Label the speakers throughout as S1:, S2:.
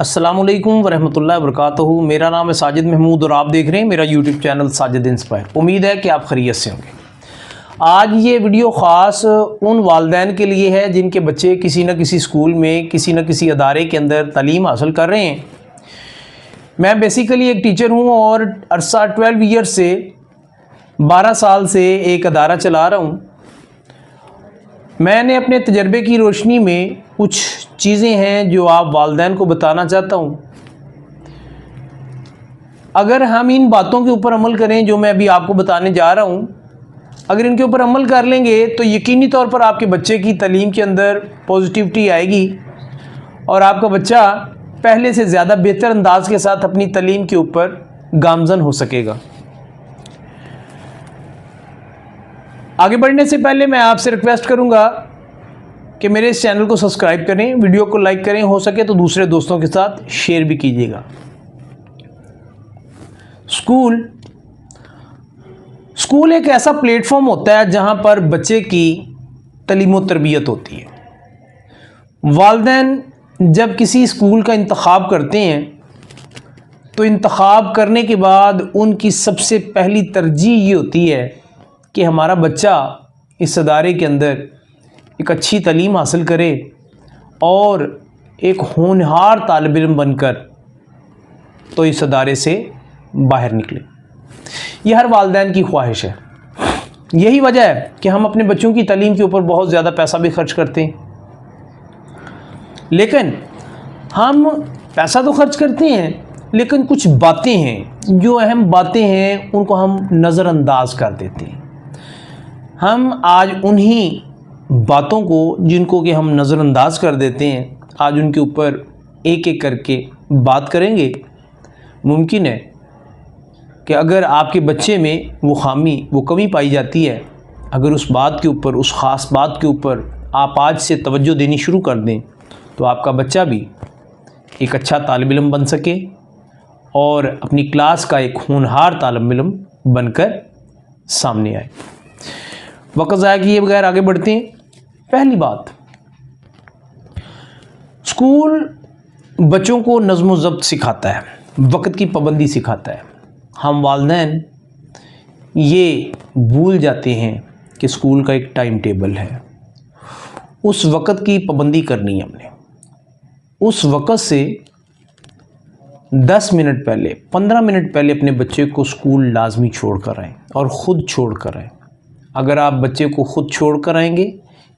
S1: अस्सलामुअलैकुम वरहमतुल्लाहि वबरकातुहू। मेरा नाम है साजिद महमूद और आप देख रहे हैं मेरा यूट्यूब चैनल साजिद इंस्पायर। उम्मीद है कि आप खैरियत से होंगे। आज ये वीडियो ख़ास उन वालिदैन के लिए है जिनके बच्चे किसी न किसी स्कूल में किसी न किसी अदारे के अंदर तालीम हासिल कर रहे हैं। मैं बेसिकली एक टीचर हूँ और अरसा 12 ईयर से 12 साल से एक अदारा चला रहा हूँ। मैंने अपने तजर्बे की रोशनी में कुछ चीज़ें हैं जो आप वालिदैन को बताना चाहता हूँ। अगर हम इन बातों के ऊपर अमल करें जो मैं अभी आपको बताने जा रहा हूँ, अगर इनके ऊपर अमल कर लेंगे तो यकीनी तौर पर आपके बच्चे की तालीम के अंदर पॉजिटिविटी आएगी और आपका बच्चा पहले से ज़्यादा बेहतर अंदाज के साथ अपनी तालीम के ऊपर गामज़न हो सकेगा। आगे बढ़ने से पहले मैं आपसे रिक्वेस्ट करूंगा कि मेरे इस चैनल को सब्सक्राइब करें, वीडियो को लाइक करें, हो सके तो दूसरे दोस्तों के साथ शेयर भी कीजिएगा। स्कूल एक ऐसा प्लेटफॉर्म होता है जहां पर बच्चे की तालीम व तरबियत होती है। वालिदैन जब किसी स्कूल का इंतखाब करते हैं तो इंतखाब करने के बाद उनकी सबसे पहली तरजीह ये होती है कि हमारा बच्चा इस अदारे के अंदर एक अच्छी तालीम हासिल करे और एक होनहार तालिब इल्म बनकर तो इस अदारे से बाहर निकले। यह हर वालिदैन की ख्वाहिश है। यही वजह है कि हम अपने बच्चों की तालीम के ऊपर बहुत ज़्यादा पैसा भी खर्च करते हैं। लेकिन हम पैसा तो खर्च करते हैं, लेकिन कुछ बातें हैं जो अहम बातें हैं उनको हम नज़रअंदाज कर देते हैं। हम आज उन्हीं बातों को जिनको कि हम नज़रअंदाज कर देते हैं, आज उनके ऊपर एक एक करके बात करेंगे। मुमकिन है कि अगर आपके बच्चे में वो खामी वो कमी पाई जाती है, अगर उस बात के ऊपर उस ख़ास बात के ऊपर आप आज से तवज्जो देनी शुरू कर दें तो आपका बच्चा भी एक अच्छा तालिब इल्म बन सके और अपनी क्लास का एक होनहार तालिब इल्म बनकर सामने आए। वक्त ज़ाया किए बगैर आगे बढ़ते हैं। पहली बात, स्कूल बच्चों को नज़्म व ज़ब्त सिखाता है, वक्त की पाबंदी सिखाता है। हम वालिदैन ये भूल जाते हैं कि स्कूल का एक टाइम टेबल है, उस वक्त की पाबंदी करनी है हमने। उस वक्त से 10 मिनट पहले 15 मिनट पहले अपने बच्चे को स्कूल लाजमी छोड़ कर आएँ और ख़ुद छोड़ कर आएँ। अगर आप बच्चे को ख़ुद छोड़ कर आएंगे,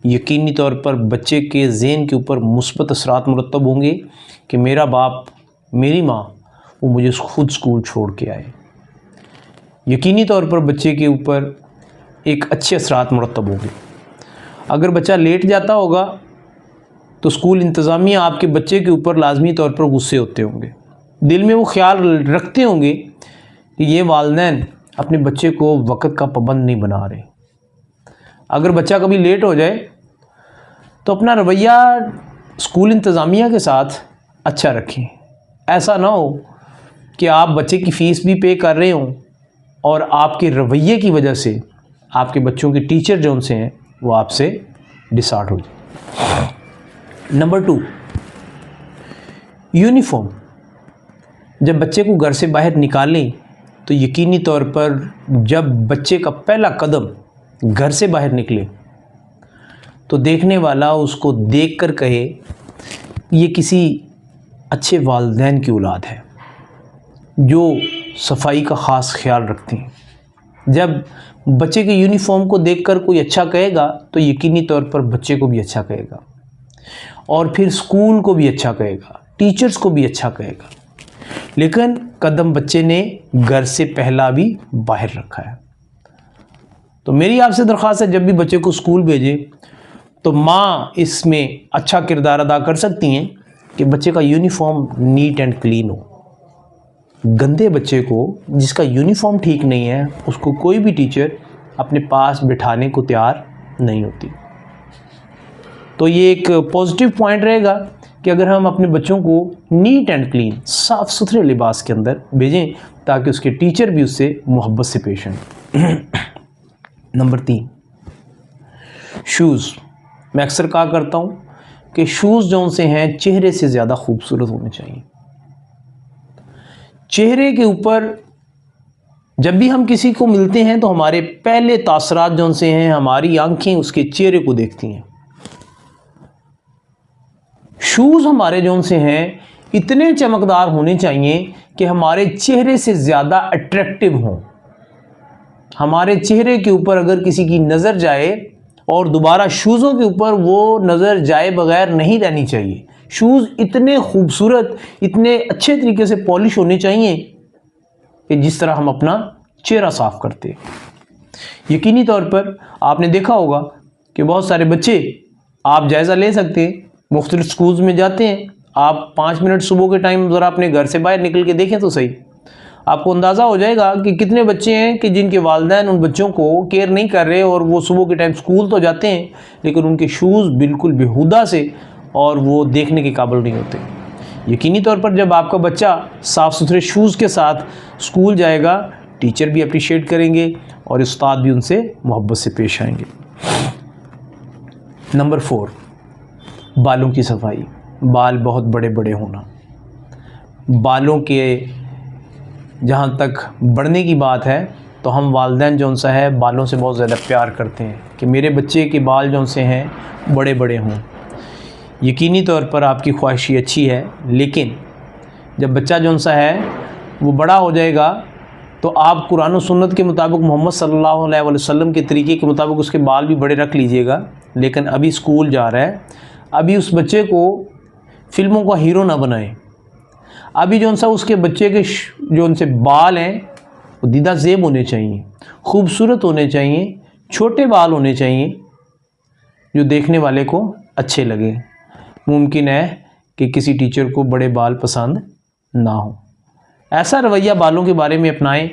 S1: यकीनी तौर पर बच्चे के ज़हन के ऊपर मुस्बत असरात मुरतब होंगे कि मेरा बाप मेरी माँ वो मुझे ख़ुद स्कूल छोड़ के आए। यकीनी तौर पर बच्चे के ऊपर एक अच्छे असरात मुरतब होंगे। अगर बच्चा लेट जाता होगा तो स्कूल इंतज़ामिया आपके बच्चे के ऊपर लाजमी तौर पर गुस्से होते होंगे, दिल में वो ख्याल रखते होंगे कि ये वालिदैन अपने बच्चे को वक्त का पाबंद नहीं बना रहे। अगर बच्चा कभी लेट हो जाए तो अपना रवैया स्कूल इंतज़ामिया के साथ अच्छा रखें। ऐसा ना हो कि आप बच्चे की फ़ीस भी पे कर रहे हों और आपके रवैये की वजह से आपके बच्चों के टीचर जो उनसे हैं वो आपसे डिसऑर्ड हो जाए। Number 2, uniform. जब बच्चे को घर से बाहर निकालें तो यकीनी तौर पर जब बच्चे का पहला कदम घर से बाहर निकले तो देखने वाला उसको देखकर कहे ये किसी अच्छे वालिदैन की औलाद है जो सफाई का ख़ास ख्याल रखते हैं। जब बच्चे के यूनिफॉर्म को देखकर कोई अच्छा कहेगा तो यकीनी तौर पर बच्चे को भी अच्छा कहेगा और फिर स्कूल को भी अच्छा कहेगा, टीचर्स को भी अच्छा कहेगा। लेकिन कदम बच्चे ने घर से पहला भी बाहर रखा है। तो मेरी आपसे दरख्वास्त है, जब भी बच्चे को स्कूल भेजें तो माँ इसमें अच्छा किरदार अदा कर सकती हैं कि बच्चे का यूनिफॉर्म नीट एंड क्लीन हो। गंदे बच्चे को जिसका यूनिफॉर्म ठीक नहीं है उसको कोई भी टीचर अपने पास बिठाने को तैयार नहीं होती। तो ये एक पॉजिटिव पॉइंट रहेगा कि अगर हम अपने बच्चों को नीट एंड क्लीन साफ़ सुथरे लिबास के अंदर भेजें ताकि उसके टीचर भी उससे मोहब्बत से पेश आएं। Number 3, shoes. मैं अक्सर कहा करता हूँ कि शूज़ जो उनसे हैं चेहरे से ज़्यादा खूबसूरत होने चाहिए। चेहरे के ऊपर जब भी हम किसी को मिलते हैं तो हमारे पहले तासरात जो से हैं, हमारी आंखें उसके चेहरे को देखती हैं। शूज़ हमारे जो से हैं इतने चमकदार होने चाहिए कि हमारे चेहरे से ज़्यादा अट्रैक्टिव हों। हमारे चेहरे के ऊपर अगर किसी की नज़र जाए और दोबारा शूज़ों के ऊपर वो नज़र जाए बगैर नहीं रहनी चाहिए। शूज़ इतने खूबसूरत, इतने अच्छे तरीके से पॉलिश होने चाहिए कि जिस तरह हम अपना चेहरा साफ करते हैं। यकीनी तौर पर आपने देखा होगा कि बहुत सारे बच्चे, आप जायज़ा ले सकते हैं, मुख्तलिफ स्कूल्स में जाते हैं। आप 5 मिनट सुबह के टाइम ज़रा अपने घर से बाहर निकल के देखें तो सही, आपको अंदाज़ा हो जाएगा कि कितने बच्चे हैं कि जिनके वालिदैन उन बच्चों को केयर नहीं कर रहे और वो सुबह के टाइम स्कूल तो जाते हैं लेकिन उनके शूज़ बिल्कुल बेहुदा से और वो देखने के काबिल नहीं होते। यकीनी तौर पर जब आपका बच्चा साफ़ सुथरे शूज़ के साथ स्कूल जाएगा, टीचर भी अप्रिशिएट करेंगे और उस्ताद भी उनसे मोहब्बत से पेश आएंगे। नंबर 4, बालों की सफाई। बाल बहुत बड़े बड़े होना। बालों के जहाँ तक बढ़ने की बात है तो हम वालिदैन जौन सा है बालों से बहुत ज़्यादा प्यार करते हैं कि मेरे बच्चे के बाल जौन से हैं बड़े बड़े हों। यकीनी तौर पर आपकी ख्वाहिश ही अच्छी है, लेकिन जब बच्चा जौन सा है वो बड़ा हो जाएगा तो आप कुरान और सुन्नत के मुताबिक, मोहम्मद सल्लल्लाहु अलैहि वसल्लम के तरीके के मुताबिक उसके बाल भी बड़े रख लीजिएगा। लेकिन अभी स्कूल जा रहा है, अभी उस बच्चे को फ़िल्मों का हीरो ना बनाएं। अभी जौन सा उसके बच्चे के जो उनसे बाल हैं वो दीदा ज़ेब होने चाहिए, खूबसूरत होने चाहिए, छोटे बाल होने चाहिए जो देखने वाले को अच्छे लगे। मुमकिन है कि किसी टीचर को बड़े बाल पसंद ना हो। ऐसा रवैया बालों के बारे में अपनाएं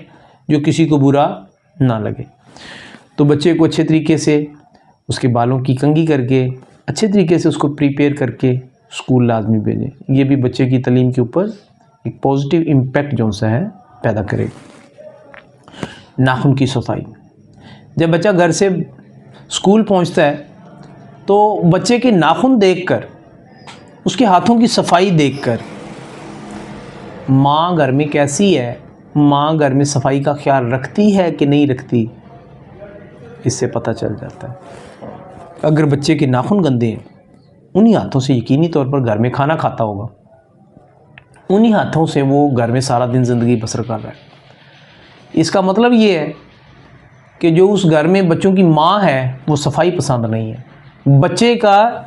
S1: जो किसी को बुरा ना लगे। तो बच्चे को अच्छे तरीके से उसके बालों की कंघी करके अच्छे तरीके से उसको प्रिपेयर करके स्कूल लाजमी भेजें। ये भी बच्चे की तालीम के ऊपर एक पॉजिटिव इम्पैक्ट जो सा है पैदा करेगा। नाखून की सफाई। जब बच्चा घर से स्कूल पहुंचता है तो बच्चे के नाखून देखकर, उसके हाथों की सफाई देखकर, माँ घर में कैसी है, माँ घर में सफाई का ख्याल रखती है कि नहीं रखती, इससे पता चल जाता है। अगर बच्चे के नाखून गंदे हैं, उन्हीं हाथों से यकीनी तौर पर घर में खाना खाता होगा, उन्हीं हाथों से वो घर में सारा दिन ज़िंदगी बसर कर रहा है। इसका मतलब ये है कि जो उस घर में बच्चों की माँ है वो सफाई पसंद नहीं है। बच्चे का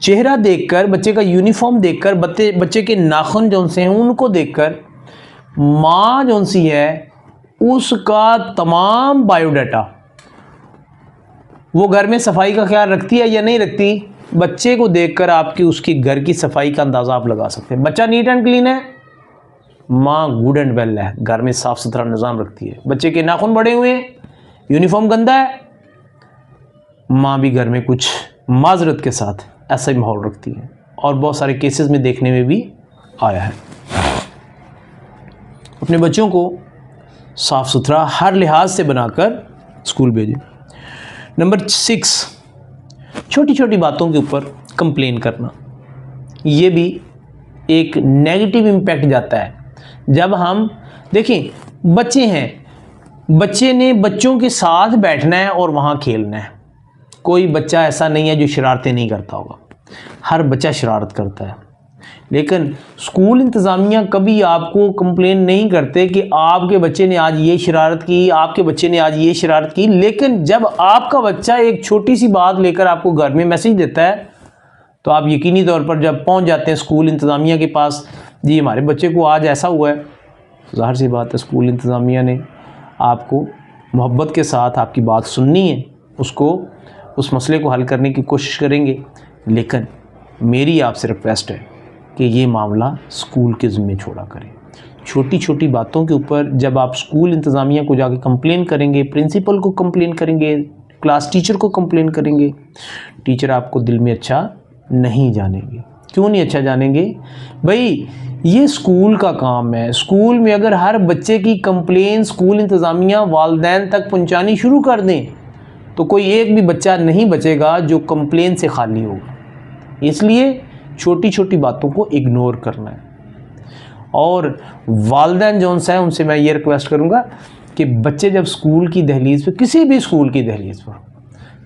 S1: चेहरा देखकर, बच्चे का यूनिफॉर्म देखकर, बच्चे के नाखून जौन से हैं उनको देखकर माँ जौन सी है उसका तमाम बायोडाटा, वो घर में सफाई का ख्याल रखती है या नहीं रखती, बच्चे को देखकर आपकी उसकी घर की सफाई का अंदाज़ा आप लगा सकते हैं। बच्चा नीट एंड क्लीन है, माँ गुड एंड वेल है, घर में साफ़ सुथरा निज़ाम रखती है। बच्चे के नाखून बड़े हुए हैं, यूनिफॉर्म गंदा है, माँ भी घर में कुछ माजरत के साथ ऐसा ही माहौल रखती है। और बहुत सारे केसेस में देखने में भी आया है। अपने बच्चों को साफ़ सुथरा हर लिहाज से बनाकर स्कूल भेजें। नंबर 6, छोटी छोटी बातों के ऊपर कंप्लेन करना। ये भी एक नेगेटिव इम्पैक्ट जाता है। जब हम देखें, बच्चे हैं, बच्चे ने बच्चों के साथ बैठना है और वहाँ खेलना है। कोई बच्चा ऐसा नहीं है जो शरारतें नहीं करता होगा, हर बच्चा शरारत करता है। लेकिन स्कूल इंतज़ामिया कभी आपको कंप्लेन नहीं करते कि आपके बच्चे ने आज ये शरारत की, आपके बच्चे ने आज ये शरारत की। लेकिन जब आपका बच्चा एक छोटी सी बात लेकर आपको घर में मैसेज देता है तो आप यकीनी तौर पर जब पहुंच जाते हैं स्कूल इंतज़ामिया के पास, जी हमारे बच्चे को आज ऐसा हुआ है, ज़ाहिर सी बात है स्कूल इंतज़ामिया ने आपको मोहब्बत के साथ आपकी बात सुननी है, उसको उस मसले को हल करने की कोशिश करेंगे। लेकिन मेरी आपसे रिक्वेस्ट है कि ये मामला स्कूल के ज़िम्मे छोड़ा करें। छोटी छोटी बातों के ऊपर जब आप स्कूल इंतज़ामिया को जाके कंप्लेन करेंगे, प्रिंसिपल को कंप्लेन करेंगे, क्लास टीचर को कंप्लेन करेंगे, टीचर आपको दिल में अच्छा नहीं जानेंगे। क्यों नहीं अच्छा जानेंगे? भाई ये स्कूल का काम है। स्कूल में अगर हर बच्चे की कंप्लेन स्कूल इंतज़ामिया वालिदैन तक पहुंचानी शुरू कर दें तो कोई एक भी बच्चा नहीं बचेगा जो कंप्लेन से खाली होगा। इसलिए छोटी छोटी बातों को इग्नोर करना है। और वालिदैन जो है उनसे मैं ये रिक्वेस्ट करूँगा कि बच्चे जब स्कूल की दहलीज़ पर, किसी भी स्कूल की दहलीज़ पर,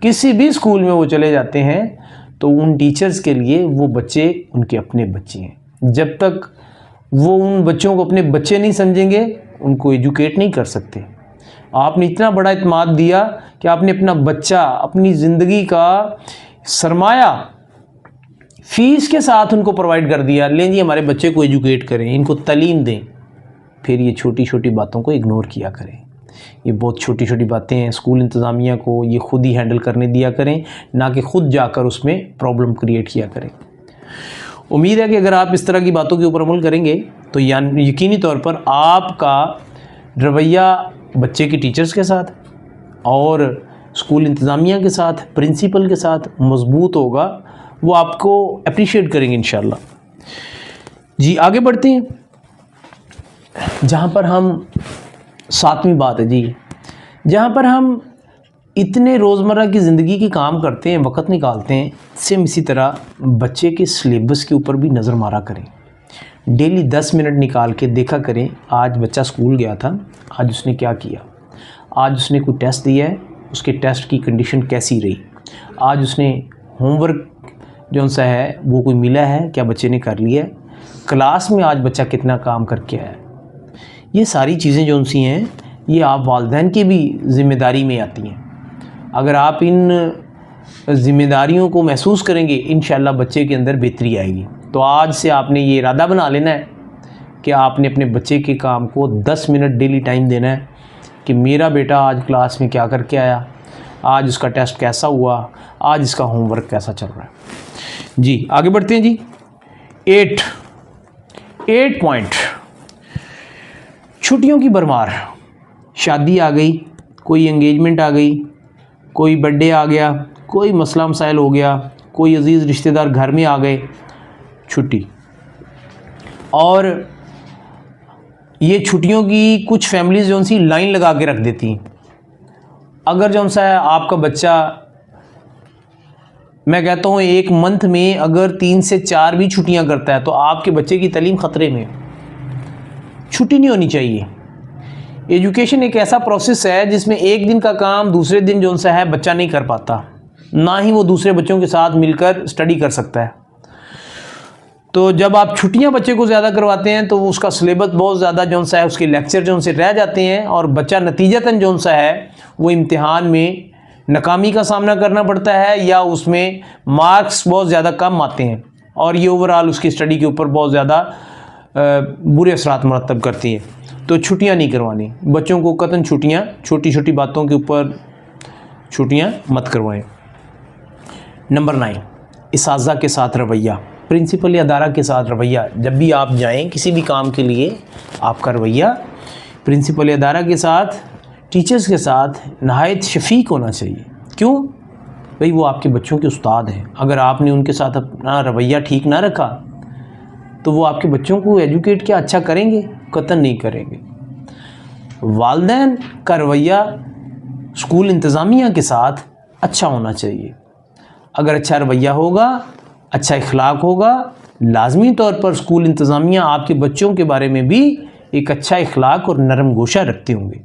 S1: किसी भी स्कूल में वो चले जाते हैं तो उन टीचर्स के लिए वो बच्चे उनके अपने बच्चे हैं। जब तक वो उन बच्चों को अपने बच्चे नहीं समझेंगे उनको एजुकेट नहीं कर सकते। आपने इतना बड़ा इत्मीनान दिया कि आपने अपना बच्चा, अपनी ज़िंदगी का सरमाया फ़ीस के साथ उनको प्रोवाइड कर दिया, लें जी हमारे बच्चे को एजुकेट करें, इनको तालीम दें। फिर ये छोटी छोटी बातों को इग्नोर किया करें। ये बहुत छोटी छोटी बातें हैं, स्कूल इंतज़ामिया को ये ख़ुद ही हैंडल करने दिया करें, ना कि ख़ुद जाकर उसमें प्रॉब्लम क्रिएट किया करें। उम्मीद है कि अगर आप इस तरह की बातों के ऊपर अमल करेंगे तो यकीनी तौर पर आपका रवैया बच्चे के टीचर्स के साथ और स्कूल इंतज़ामिया के साथ, प्रिंसिपल के साथ मज़बूत होगा। वो आपको अप्रिशिएट करेंगे इंशाल्लाह। जी आगे बढ़ते हैं, जहाँ पर हम 7वीं बात है जी, जहाँ पर हम इतने रोज़मर्रा की ज़िंदगी के काम करते हैं, वक़्त निकालते हैं, सेम इसी तरह बच्चे के सिलेबस के ऊपर भी नज़र मारा करें। डेली 10 मिनट निकाल के देखा करें, आज बच्चा स्कूल गया था, आज उसने क्या किया, आज उसने कोई टेस्ट दिया है, उसके टेस्ट की कंडीशन कैसी रही, आज उसने होमवर्क जो सा है वो कोई मिला है, क्या बच्चे ने कर लिया है, क्लास में आज बच्चा कितना काम करके आया है। ये सारी चीज़ें जो सी हैं ये आप वालिदैन की भी ज़िम्मेदारी में आती हैं। अगर आप इन ज़िम्मेदारियों को महसूस करेंगे इंशाअल्लाह बच्चे के अंदर बेहतरी आएगी। तो आज से आपने ये इरादा बना लेना है कि आपने अपने बच्चे के काम को 10 मिनट डेली टाइम देना है कि मेरा बेटा आज क्लास में क्या करके आया, आज उसका टेस्ट कैसा हुआ, आज इसका होमवर्क कैसा चल रहा है। जी आगे बढ़ते हैं जी। 8 पॉइंट, छुट्टियों की भरमार। शादी आ गई, कोई एंगेजमेंट आ गई, कोई बर्थडे आ गया, कोई मसला मसाइल हो गया, कोई अजीज़ रिश्तेदार घर में आ गए, छुट्टी। और ये छुट्टियों की कुछ फैमिलीज़ जो सी लाइन लगा के रख देती हैं। अगर जो सा है आपका बच्चा, मैं कहता हूँ एक मंथ में अगर 3 से 4 भी छुट्टियाँ करता है तो आपके बच्चे की तालीम ख़तरे में। छुट्टी नहीं होनी चाहिए। एजुकेशन एक ऐसा प्रोसेस है जिसमें एक दिन का काम दूसरे दिन जो सा है बच्चा नहीं कर पाता, ना ही वो दूसरे बच्चों के साथ मिलकर स्टडी कर सकता है। तो जब आप छुट्टियां बच्चे को ज़्यादा करवाते हैं तो उसका सिलेबस बहुत ज़्यादा जो सा है, उसके लेक्चर जो से रह जाते हैं और बच्चा नतीजतन जो सा है वो इम्तिहान में नाकामी का सामना करना पड़ता है या उसमें मार्क्स बहुत ज़्यादा कम आते हैं और ये ओवरऑल उसकी स्टडी के ऊपर बहुत ज़्यादा बुरे असरात मरतब करती है। तो छुट्टियां नहीं करवानी बच्चों को, कतन छुट्टियां, छोटी छोटी बातों के ऊपर छुट्टियां मत करवाएं। नंबर 9, इसाज़ा के साथ रवैया। प्रिंसिपल या अदारा के साथ रवैया। जब भी आप जाएं किसी भी काम के लिए, आपका रवैया प्रिंसिपल या अदारा के साथ, टीचर्स के साथ नहायत शफीक होना चाहिए। क्यों भाई, वो आपके बच्चों के उस्ताद हैं। अगर आपने उनके साथ अपना रवैया ठीक ना रखा तो वो आपके बच्चों को एजुकेट क्या अच्छा करेंगे? कतन नहीं करेंगे। वालिदैन का रवैया स्कूल इंतज़ामिया के साथ अच्छा होना चाहिए। अगर अच्छा रवैया होगा, अच्छा इखलाक होगा, लाजमी तौर पर स्कूल इंतज़ामिया आपके बच्चों के बारे में भी एक अच्छा इखलाक और नरम गोशा रखते होंगे।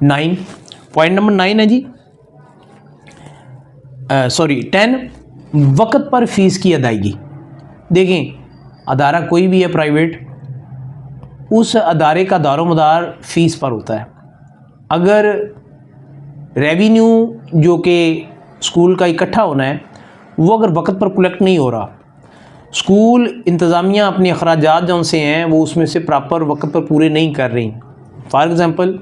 S1: 9, पॉइंट नंबर 9 है जी, 10, वक़्त पर फ़ीस की अदायगी। देखें, अदारा कोई भी है प्राइवेट, उस अदारे का दारोमदार फ़ीस पर होता है। अगर रेवेन्यू जो कि स्कूल का इकट्ठा होना है वो अगर वक़्त पर कलेक्ट नहीं हो रहा, स्कूल इंतज़ामिया अपने अखराजात जो से हैं वो उसमें से प्रॉपर वक़्त पर पूरे नहीं कर रही। फॉर एग्ज़ाम्पल,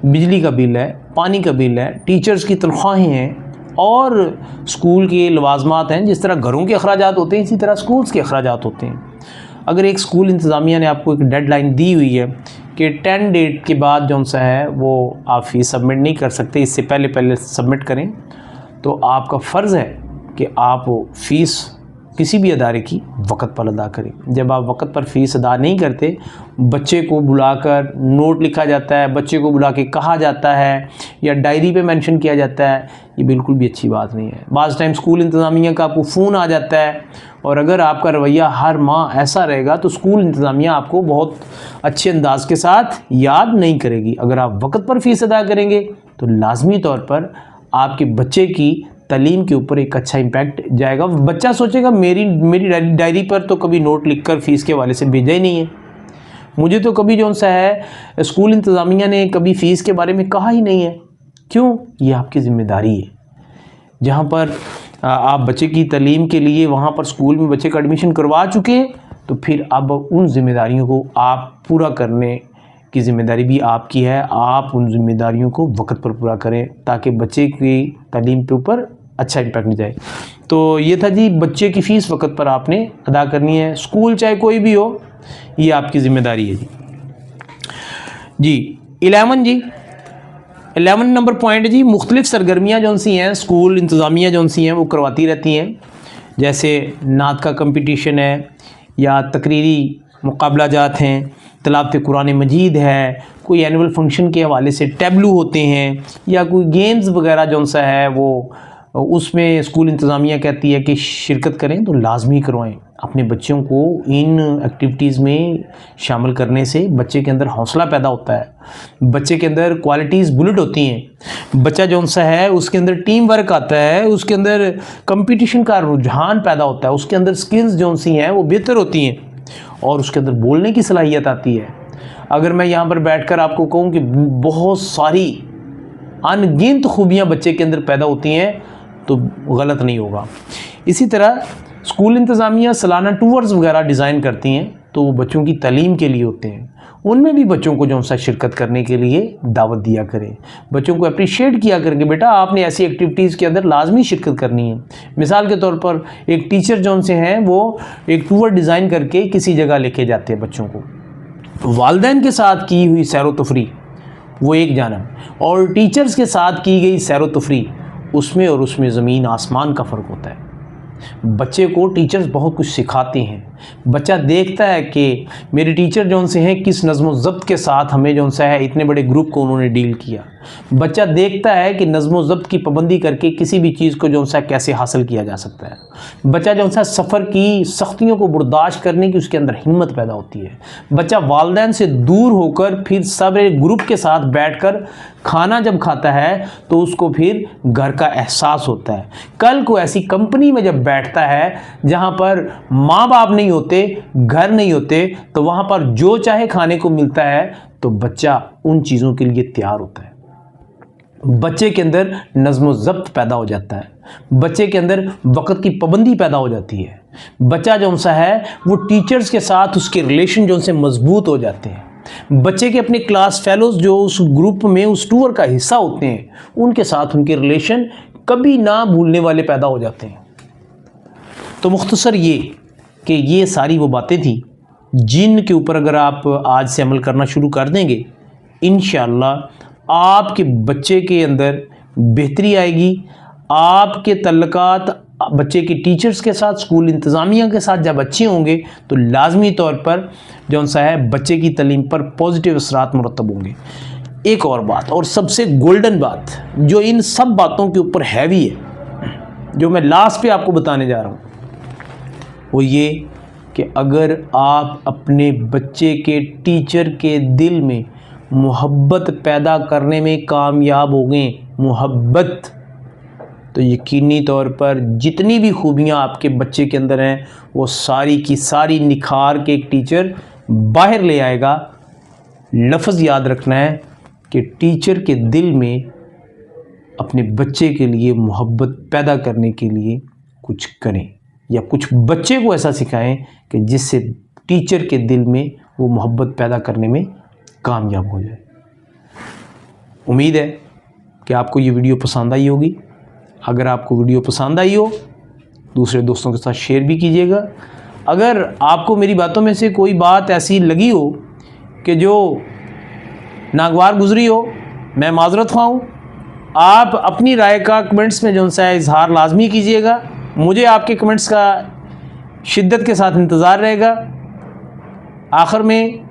S1: बिजली का बिल है, पानी का बिल है, टीचर्स की तनख्वाहें हैं और स्कूल के लवाजमात हैं। जिस तरह घरों के अखराजात होते हैं इसी तरह स्कूल्स के अखराजात होते हैं। अगर एक स्कूल इंतज़ामिया ने आपको एक डेडलाइन दी हुई है कि 10 डेट के बाद जो सा है वो आप फ़ीस सबमिट नहीं कर सकते, इससे पहले सबमिट करें, तो आपका फ़र्ज़ है कि आप फ़ीस किसी भी अदारे की वक़्त पर अदा करें। जब आप वक़्त पर फ़ीस अदा नहीं करते, बच्चे को बुलाकर नोट लिखा जाता है, बच्चे को बुला के कहा जाता है या डायरी पे मेंशन किया जाता है, ये बिल्कुल भी अच्छी बात नहीं है। बाज़ टाइम स्कूल इंतज़ामिया का आपको फ़ोन आ जाता है, और अगर आपका रवैया हर माह ऐसा रहेगा तो स्कूल इंतज़ामिया आपको बहुत अच्छे अंदाज के साथ याद नहीं करेगी। अगर आप वक़्त पर फ़ीस अदा करेंगे तो लाजमी तौर पर आपके बच्चे की तालीम के ऊपर एक अच्छा इम्पैक्ट जाएगा। बच्चा सोचेगा मेरी डायरी पर तो कभी नोट लिखकर फ़ीस के हवाले से भेजा ही नहीं है, मुझे तो कभी जो सा है स्कूल इंतज़ामिया ने कभी फ़ीस के बारे में कहा ही नहीं है। क्यों? ये आपकी ज़िम्मेदारी है। जहाँ पर आप बच्चे की तालीम के लिए वहाँ पर स्कूल में बच्चे का एडमिशन करवा चुके हैं, तो फिर अब उन ज़िम्मेदारियों को आप पूरा करने की ज़िम्मेदारी भी आपकी है। आप उन ज़िम्मेदारियों को वक्त पर पूरा करें ताकि बच्चे की तालीम के ऊपर अच्छा इम्पैक्ट नहीं जाए। तो ये था जी, बच्चे की फ़ीस वक्त पर आपने अदा करनी है। स्कूल चाहे कोई भी हो, ये आपकी ज़िम्मेदारी है जी। 11 नंबर पॉइंट जी, मुख्तलिफ़ सरगर्मियाँ जौन सी हैं स्कूल इंतज़ामिया जौन सी हैं वो करवाती रहती हैं। जैसे नात का कंपटीशन है, या तकरीरी मुकाबला जात हैं, तिलावत कुरान मजीद है, कोई एनुअल फंक्शन के हवाले से टैबलू होते हैं, या कोई गेम्स वगैरह जौन सा है वो उसमें स्कूल इंतज़ामिया कहती है कि शिरकत करें, तो लाजमी करवाएं। अपने बच्चों को इन एक्टिविटीज़ में शामिल करने से बच्चे के अंदर हौसला पैदा होता है, बच्चे के अंदर क्वालिटीज़ बुलेट होती हैं। बच्चा जौन सा है उसके अंदर टीम वर्क आता है, उसके अंदर कंपटीशन का रुझान पैदा होता है, उसके अंदर स्किल्स जौन सी हैं वो बेहतर होती हैं, और उसके अंदर बोलने की सलाहियत आती है। अगर मैं यहाँ पर बैठकर आपको कहूँ कि बहुत सारी अनगिनत खूबियाँ बच्चे के अंदर पैदा होती हैं, तो गलत नहीं होगा। इसी तरह स्कूल इंतज़ामिया सालाना टूर्स वगैरह डिज़ाइन करती हैं, तो वो बच्चों की तालीम के लिए होते हैं। उनमें भी बच्चों को जो सा शिरकत करने के लिए दावत दिया करें, बच्चों को अप्रिशिएट किया करेंगे, बेटा आपने ऐसी एक्टिविटीज़ के अंदर लाजमी शिरकत करनी है। मिसाल के तौर पर एक टीचर जौन से हैं वो एक टूर डिज़ाइन करके किसी जगह लेके जाते हैं बच्चों को, वालिदैन के साथ की हुई सैर व तफरी वो एक जानब, और टीचर्स के साथ की गई सैर व तफरी उसमें और उसमें ज़मीन आसमान का फ़र्क होता है। बच्चे को टीचर्स बहुत कुछ सिखाते हैं। बच्चा देखता है कि मेरे टीचर जौन से हैं किस नज़्म व ज़ब्त के साथ हमें जौन सा है इतने बड़े ग्रुप को उन्होंने डील किया। बच्चा देखता है कि नज़्म व ज़ब्त की पाबंदी करके किसी भी चीज़ को जौन सा कैसे हासिल किया जा सकता है। बच्चा जौन सा सफ़र की सख्तियों को बर्दाश्त करने की उसके अंदर हिम्मत पैदा होती है। बच्चा वालिदैन से दूर होकर फिर सब ग्रुप के साथ बैठकर खाना जब खाता है तो उसको फिर घर का एहसास होता है। कल को ऐसी कंपनी में जब बैठता है जहाँ पर माँ बाप नहीं होते, घर नहीं होते, तो वहाँ पर जो चाहे खाने को मिलता है, तो बच्चा उन चीज़ों के लिए तैयार होता है। बच्चे के अंदर नज़्म व ज़ब्त पैदा हो जाता है, बच्चे के अंदर वक़्त की पाबंदी पैदा हो जाती है। बच्चा जो सा है वो टीचर्स के साथ उसके रिलेशन जो से मजबूत हो जाते हैं। बच्चे के अपने क्लास फेलोज़ जो उस ग्रुप में उस टूर का हिस्सा होते हैं, उनके साथ उनके रिलेशन कभी ना भूलने वाले पैदा हो जाते हैं। तो मुख्तसर ये कि ये सारी वो बातें थी जिन के ऊपर अगर आप आज से अमल करना शुरू कर देंगे, इंशाअल्लाह आपके बच्चे के अंदर बेहतरी आएगी। आपके तल्लुकात बच्चे के टीचर्स के साथ, स्कूल इंतज़ामिया के साथ जब अच्छे होंगे तो लाजमी तौर पर जौन सा है बच्चे की तालीम पर पॉजिटिव असरात मुरतब होंगे। एक और बात, और सबसे गोल्डन बात जो इन सब बातों के ऊपर हैवी है, जो मैं लास्ट पे आपको बताने जा रहा हूँ, वो ये कि अगर आप अपने बच्चे के टीचर के दिल में मोहब्बत पैदा करने में कामयाब हो गए, मोहब्बत, तो यकीनी तौर पर जितनी भी खूबियाँ आपके बच्चे के अंदर हैं वो सारी की सारी निखार के एक टीचर बाहर ले आएगा। लफ्ज़ याद रखना है कि टीचर के दिल में अपने बच्चे के लिए मोहब्बत पैदा करने के लिए कुछ करें, या कुछ बच्चे को ऐसा सिखाएं कि जिससे टीचर के दिल में वो मोहब्बत पैदा करने में कामयाब हो जाए। उम्मीद है कि आपको ये वीडियो पसंद आई होगी। अगर आपको वीडियो पसंद आई हो, दूसरे दोस्तों के साथ शेयर भी कीजिएगा। अगर आपको मेरी बातों में से कोई बात ऐसी लगी हो कि जो नागवार गुजरी हो, मैं माजरत ख़्वाह हूँ। आप अपनी राय का कमेंट्स में जो सा इजहार लाजमी कीजिएगा। मुझे आपके कमेंट्स का शिद्दत के साथ इंतज़ार रहेगा। आखिर में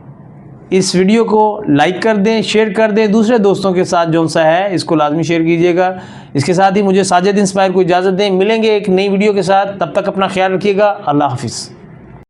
S1: इस वीडियो को लाइक कर दें, शेयर कर दें, दूसरे दोस्तों के साथ जो सा है इसको लाजमी शेयर कीजिएगा। इसके साथ ही मुझे साजिद इंस्पायर को इजाज़त दें। मिलेंगे एक नई वीडियो के साथ, तब तक अपना ख्याल रखिएगा। अल्लाह हाफिज़।